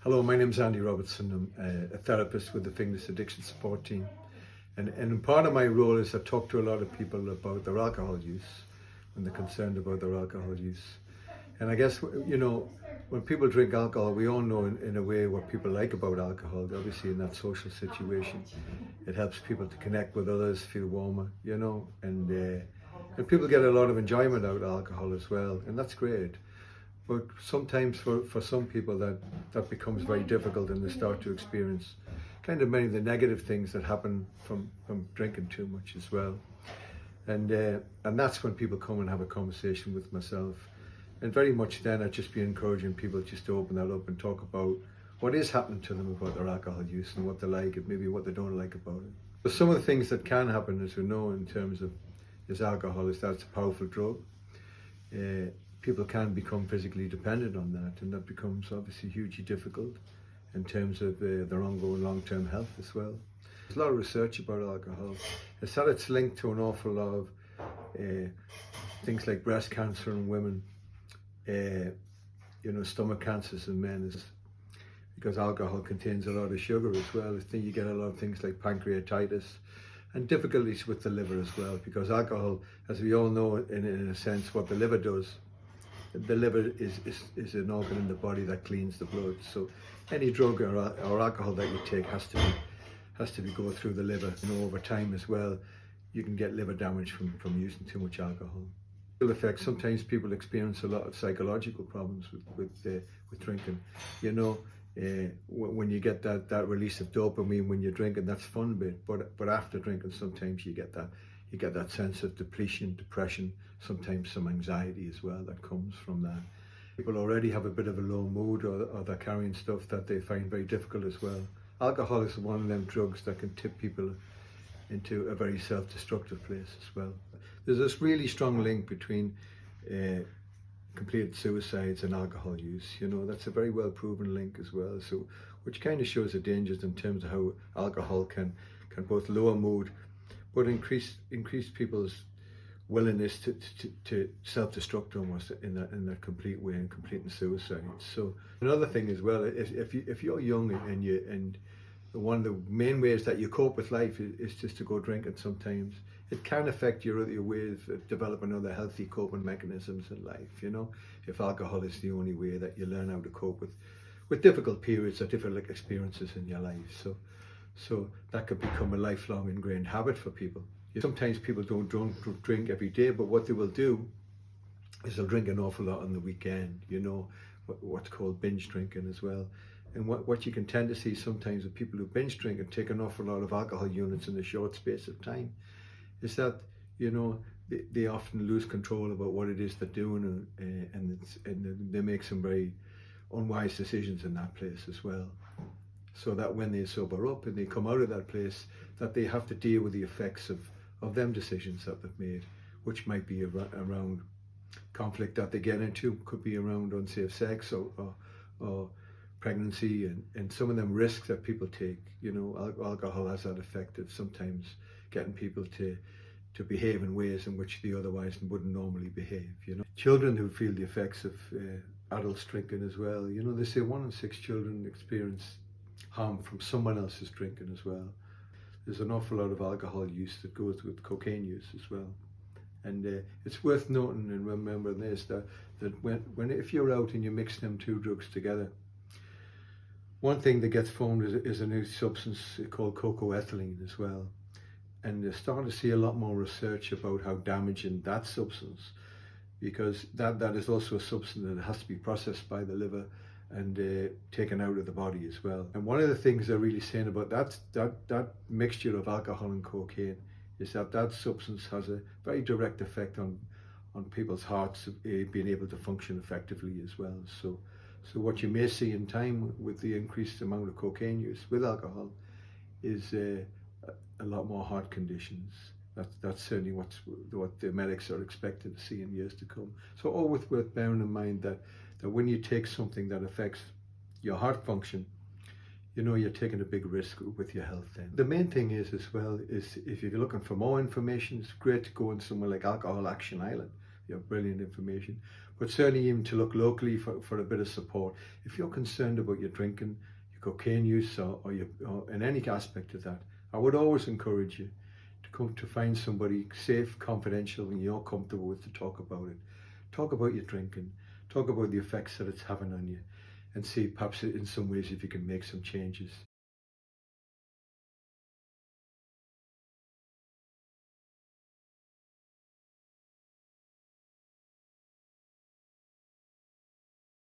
Hello, my name is Andy Robertson. I'm a therapist with the Finglas addiction support team. And part of my role is I talk to a lot of people about their alcohol use when they're concerned about their alcohol use. And I guess, when people drink alcohol, we all know in a way what people like about alcohol. Obviously, in that social situation, it helps people to connect with others, feel warmer, and people get a lot of enjoyment out of alcohol as well. And that's great. But sometimes for some people that becomes very difficult, and they start to experience kind of many of the negative things that happen from drinking too much as well. And that's when people come and have a conversation with myself. And very much then I'd just be encouraging people just to open that up and talk about what is happening to them about their alcohol use and what they like and maybe what they don't like about it. But some of the things that can happen, as we know, in terms of is alcohol, is that it's a powerful drug. People can become physically dependent on that, and that becomes obviously hugely difficult in terms of their ongoing long-term health as well. There's a lot of research about alcohol. It's that it's linked to an awful lot of things like breast cancer in women, stomach cancers in men, because alcohol contains a lot of sugar as well. I think you get a lot of things like pancreatitis and difficulties with the liver as well, because alcohol, as we all know, in a sense, what the liver does. The liver is an organ in the body that cleans the blood. So any drug or alcohol that you take has to be go through the liver. Over time as well, you can get liver damage from using too much alcohol. Effects. Sometimes people experience a lot of psychological problems with drinking. When you get that release of dopamine when you're drinking, that's fun bit. But after drinking, sometimes you get that sense of depletion, depression, sometimes some anxiety as well that comes from that. People already have a bit of a low mood, or they're carrying stuff that they find very difficult as well. Alcohol is one of them drugs that can tip people into a very self-destructive place as well. There's this really strong link between completed suicides and alcohol use. That's a very well proven link as well. So, which kind of shows the dangers in terms of how alcohol can both lower mood, but increase people's willingness to self-destruct almost in that complete way, and completing suicide. So another thing as well, if you're young and one of the main ways that you cope with life is just to go drinking, sometimes it can affect your ways of developing other healthy coping mechanisms in life. If alcohol is the only way that you learn how to cope with difficult periods or difficult experiences in your life. So that could become a lifelong ingrained habit for people. Sometimes people don't drink every day, but what they will do is they'll drink an awful lot on the weekend, what's called binge drinking as well. And what you can tend to see sometimes with people who binge drink and take an awful lot of alcohol units in a short space of time is that, they often lose control about what it is they're doing, and they make some very unwise decisions in that place as well. So that when they sober up and they come out of that place, that they have to deal with the effects of them decisions that they've made, which might be around conflict that they get into, could be around unsafe sex or pregnancy, and some of them risks that people take. Alcohol has that effect of sometimes getting people to behave in ways in which they otherwise wouldn't normally behave. Children who feel the effects of adults drinking as well. They say 1 in 6 children experience harm from someone else's drinking as well. There's an awful lot of alcohol use that goes with cocaine use as well. And it's worth noting and remembering this, that when if you're out and you mix them two drugs together, one thing that gets formed is a new substance called cocoethylene as well. And they're starting to see a lot more research about how damaging that substance, because that is also a substance that has to be processed by the liver and taken out of the body as well. And one of the things they're really saying about that mixture of alcohol and cocaine is that substance has a very direct effect on people's hearts being able to function effectively as well. So what you may see in time with the increased amount of cocaine use with alcohol is a lot more heart conditions. That's certainly what the medics are expecting to see in years to come. So always worth bearing in mind that when you take something that affects your heart function, you're taking a big risk with your health then. The main thing is as well is if you're looking for more information, it's great to go on somewhere like Alcohol Action Island. You have brilliant information. but certainly even to look locally for a bit of support. If you're concerned about your drinking, your cocaine use, or in any aspect of that, I would always encourage you to come to find somebody safe, confidential, and you're comfortable with to talk about it. Talk about your drinking, talk about the effects that it's having on you, and see perhaps in some ways if you can make some changes.